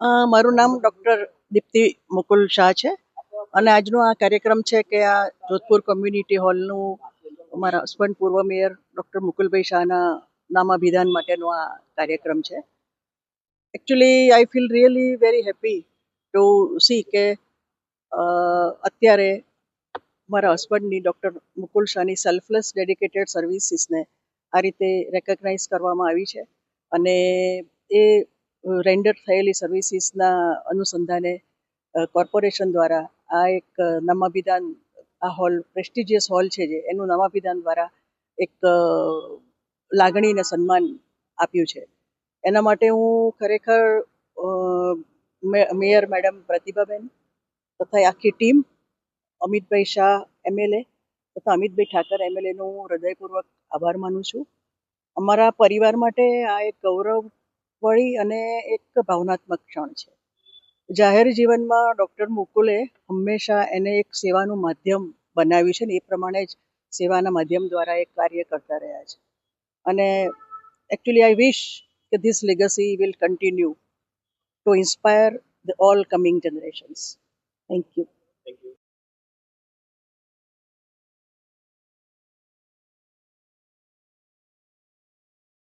મારું નામ ડૉક્ટર દીપ્તિ મુકુલ શાહ છે અને આજનો આ કાર્યક્રમ છે કે આ જોધપુર કોમ્યુનિટી હોલનું અમારા હસબન્ડ પૂર્વ મેયર ડૉક્ટર મુકુલભાઈ શાહના નામાભિધાન માટેનો આ કાર્યક્રમ છે. Actually I feel really very happy to C કે અત્યારે મારા હસબન્ડની ડૉક્ટર મુકુલ શાહની સેલ્ફલેસ ડેડિકેટેડ સર્વિસીસને આ રીતે રેકગ્નાઇઝ કરવામાં આવી છે અને એ રેન્ડર થયેલી સર્વિસીસના અનુસંધાને કોર્પોરેશન દ્વારા આ એક નામાભિધાન, આ હોલ પ્રેસ્ટિજિયસ હોલ છે જે એનું નામાભિધાન દ્વારા એક લાગણી અને સન્માન આપ્યું છે. એના માટે હું ખરેખર મેયર મેડમ પ્રતિભાબેન તથા આખી ટીમ, અમિતભાઈ શાહ એમએલએ તથા અમિતભાઈ ઠાકર એમએલએનો હું હૃદયપૂર્વક આભાર માનું છું. અમારા પરિવાર માટે આ એક ગૌરવવળી અને એક ભાવનાત્મક ક્ષણ છે. જાહેર જીવનમાં ડૉક્ટર મુકુલે હંમેશા એને એક સેવાનું માધ્યમ બનાવ્યું છે ને એ પ્રમાણે જ સેવાના માધ્યમ દ્વારા એ કાર્ય કરતા રહ્યા છે. અને એકચ્યુઅલી આઈ વિશ કે this legacy will continue two inspire the all coming generations. Thank you.